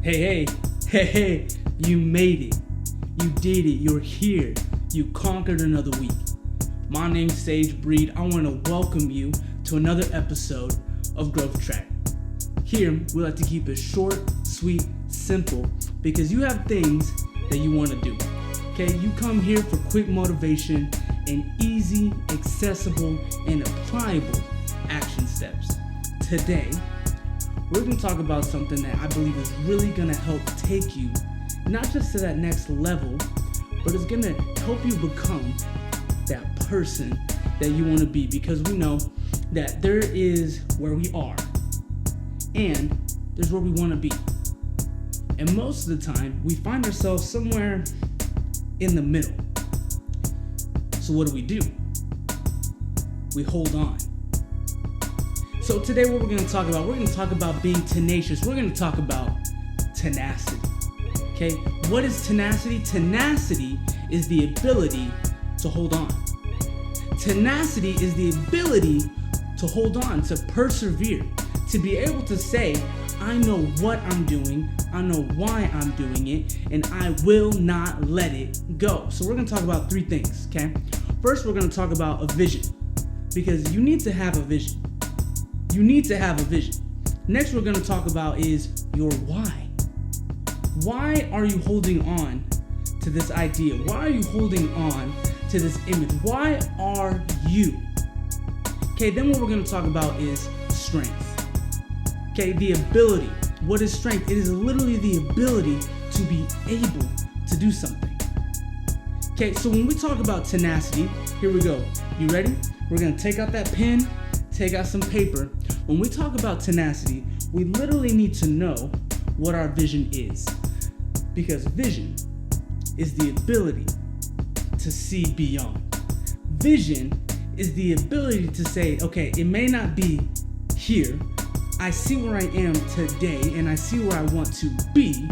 Hey, you made it. You did it. You're here. You conquered another week. My name's Sage Breed. I want to welcome you to another episode of Growth Track. Here, we like to keep it short, sweet, simple, because you have things that you want to do. Okay, you come here for quick motivation and easy, accessible, and applicable action steps. Today, we're going to talk about something that I believe is really going to help take you not just to that next level, but it's going to help you become that person that you want to be, because we know that there is where we are and there's where we want to be. And most of the time, we find ourselves somewhere in the middle. So what do? We hold on. So today what we're going to talk about being tenacious. We're going to talk about tenacity. Okay? What is tenacity? Tenacity is the ability to hold on. Tenacity is the ability to hold on, to persevere, to be able to say, I know what I'm doing, I know why I'm doing it, and I will not let it go. So we're going to talk about three things, okay? First, we're going to talk about a vision, because you need to have a vision. You need to have a vision. Next, we're going to talk about is your why. Why are you holding on to this idea? Why are you holding on to this image? Why are you? Okay, then what we're going to talk about is strength. Okay, the ability. What is strength? It is literally the ability to be able to do something. Okay, so when we talk about tenacity, here we go. You ready? We're going to take out that pen, take out some paper. When we talk about tenacity, we literally need to know what our vision is. Because vision is the ability to see beyond. Vision is the ability to say, okay, it may not be here. I see where I am today and I see where I want to be.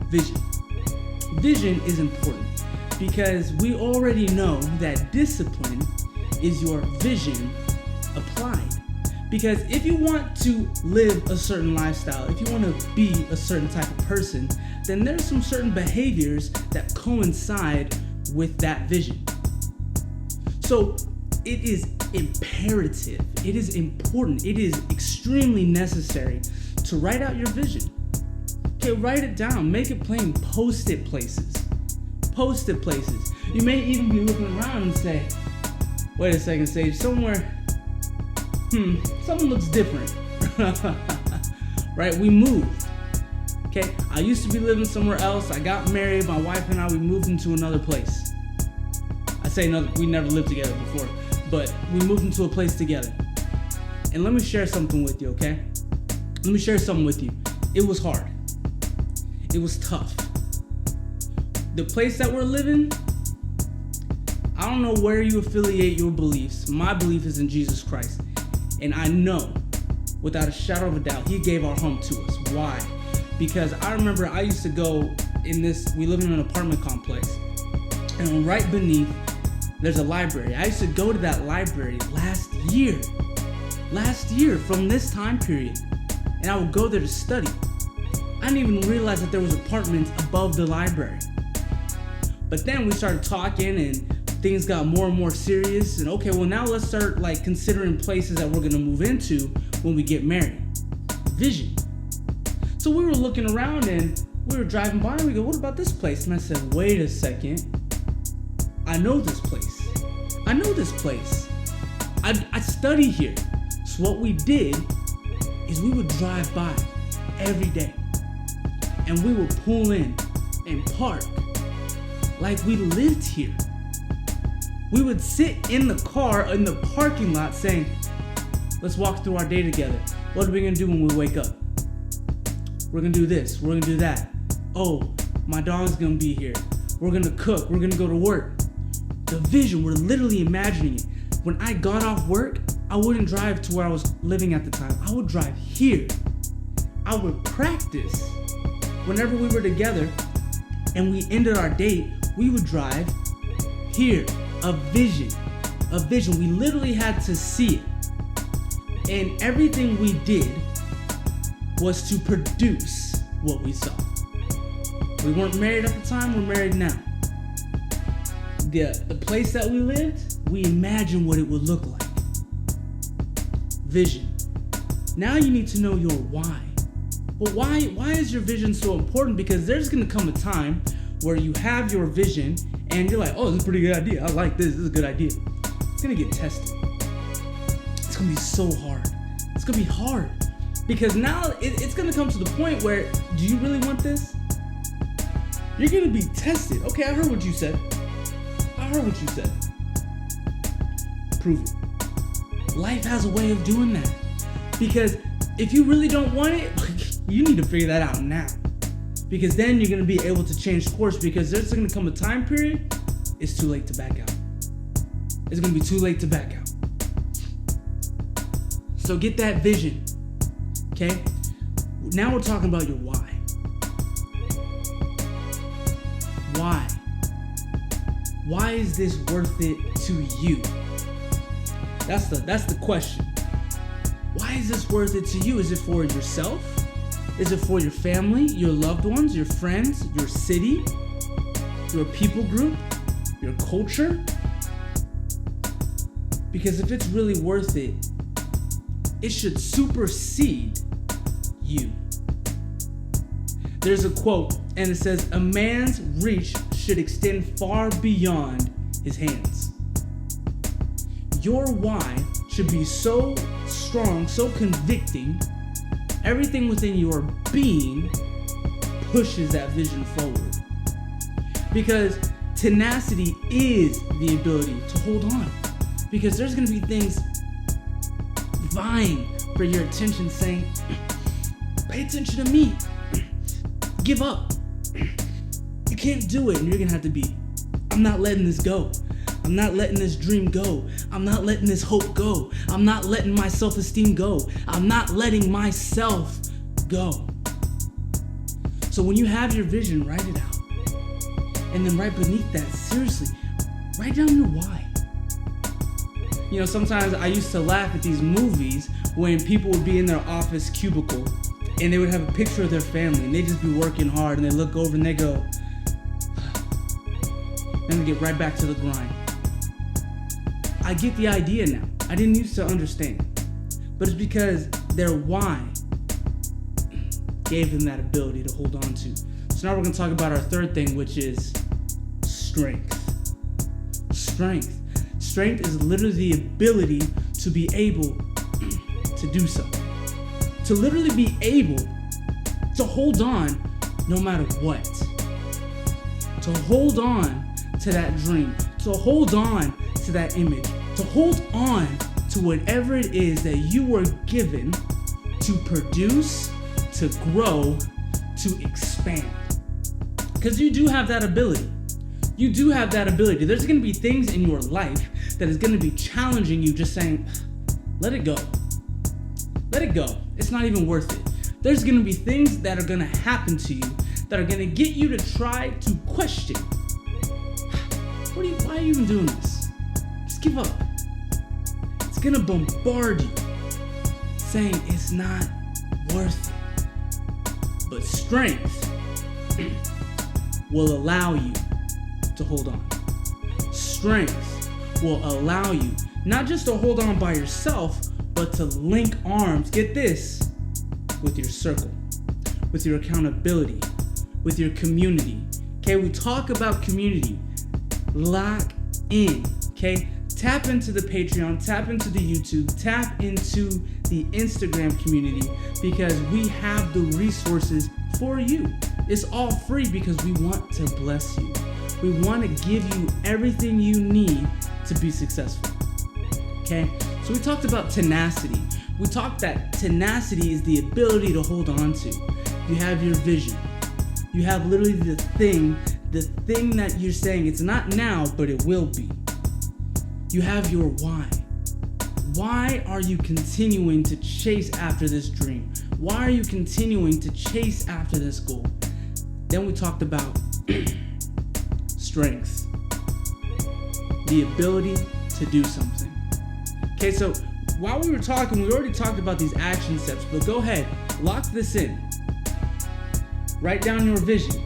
Vision. Vision is important because we already know that discipline is your vision applied. Because if you want to live a certain lifestyle, if you want to be a certain type of person, then there's some certain behaviors that coincide with that vision. So it is imperative, it is important, it is extremely necessary to write out your vision. Okay, write it down, make it plain, post it places. Post it places. You may even be looking around and say, wait a second, Sage, somewhere, something looks different. Right? We moved. Okay, I used to be living somewhere else. I got married, my wife and I, we moved into another place. I say another, we never lived together before, but we moved into a place together. And let me share something with you, okay? Let me share something with you. It was hard. It was tough. The place that we're living, I don't know where you affiliate your beliefs. My belief is in Jesus Christ. And I know, without a shadow of a doubt, He gave our home to us. Why? Because I remember I used to go we live in an apartment complex. And right beneath, there's a library. I used to go to that library last year from this time period. And I would go there to study. I didn't even realize that there was apartments above the library. But then we started talking and things got more and more serious. And okay, well now let's start considering places that we're gonna move into when we get married. Vision. So we were looking around and we were driving by and we go, what about this place? And I said, wait a second. I know this place. I study here. So what we did is we would drive by every day and we would pull in and park like we lived here. We would sit in the car in the parking lot saying, let's walk through our day together. What are we gonna do when we wake up? We're gonna do this, we're gonna do that. Oh, my dog's gonna be here. We're gonna cook, we're gonna go to work. The vision, we're literally imagining it. When I got off work, I wouldn't drive to where I was living at the time. I would drive here. I would practice. Whenever we were together and we ended our date, we would drive here. A vision. We literally had to see it. And everything we did was to produce what we saw. We weren't married at the time, we're married now. The place that we lived, we imagined what it would look like. Vision. Now you need to know your why. Well, why is your vision so important? Because there's going to come a time where you have your vision and you're like, oh, this is a pretty good idea. I like this. This is a good idea. It's going to get tested. It's going to be so hard. It's going to be hard. Because now it's going to come to the point where, do you really want this? You're going to be tested. Okay, I heard what you said. Prove it. Life has a way of doing that. Because if you really don't want it, you need to figure that out now. Because then you're going to be able to change course, because there's going to come a time period, it's too late to back out. It's going to be too late to back out. So get that vision. Okay? Now we're talking about your why. Why? Why is this worth it to you? That's the question. Why is this worth it to you? Is it for yourself? Is it for your family, your loved ones, your friends, your city, your people group, your culture? Because if it's really worth it, it should supersede you. There's a quote, and it says, "A man's reach should extend far beyond his hands." Your why should be so strong, so convicting, everything within your being pushes that vision forward. Because tenacity is the ability to hold on. Because there's going to be things vying for your attention, saying, pay attention to me. Give up. You can't do it. And you're going to have to be, I'm not letting this go. I'm not letting this dream go. I'm not letting this hope go. I'm not letting my self-esteem go. I'm not letting myself go. So when you have your vision, write it out. And then right beneath that, seriously, write down your why. You know, sometimes I used to laugh at these movies when people would be in their office cubicle and they would have a picture of their family and they'd just be working hard and they look over and they go, and they get right back to the grind. I get the idea now. I didn't used to understand. But it's because their why gave them that ability to hold on to. So now we're going to talk about our third thing, which is strength. Strength. Strength is literally the ability to be able to do something. To literally be able to hold on no matter what. To hold on to that dream. To hold on to that image. To hold on to whatever it is that you were given to produce, to grow, to expand. Because you do have that ability. You do have that ability. There's going to be things in your life that is going to be challenging you, just saying, let it go. Let it go. It's not even worth it. There's going to be things that are going to happen to you that are going to get you to try to question. Why are you even doing this? Just give up. It's going to bombard you, saying it's not worth it. But strength will allow you to hold on. Strength will allow you not just to hold on by yourself, but to link arms, get this, with your circle, with your accountability, with your community. Okay, we talk about community. Lock in, okay? Tap into the Patreon, tap into the YouTube, tap into the Instagram community, because we have the resources for you. It's all free because we want to bless you. We want to give you everything you need to be successful. Okay? So we talked about tenacity. We talked that tenacity is the ability to hold on to. You have your vision. You have literally the thing that you're saying, it's not now, but it will be. You have your why. Why are you continuing to chase after this dream? Why are you continuing to chase after this goal? Then we talked about strength, the ability to do something. Okay, so while we were talking, we already talked about these action steps, but go ahead, lock this in. Write down your vision.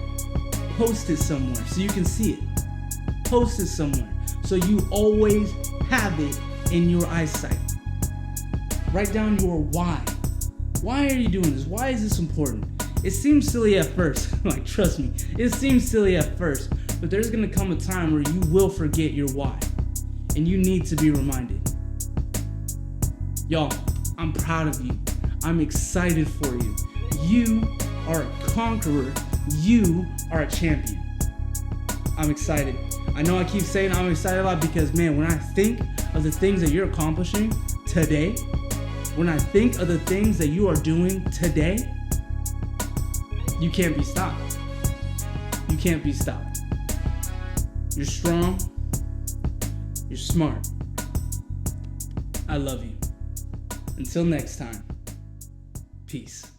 Post it somewhere so you can see it. Post it somewhere so you always have it in your eyesight. Write down your why. Why are you doing this? Why is this important? It seems silly at first. Like, trust me, it seems silly at first, but there's gonna come a time where you will forget your why, and you need to be reminded. Y'all, I'm proud of you. I'm excited for you. You are a conqueror. You are a champion. I'm excited. I know I keep saying I'm excited a lot because, man, when I think of the things that you're accomplishing today, when I think of the things that you are doing today, you can't be stopped. You can't be stopped. You're strong. You're smart. I love you. Until next time, peace.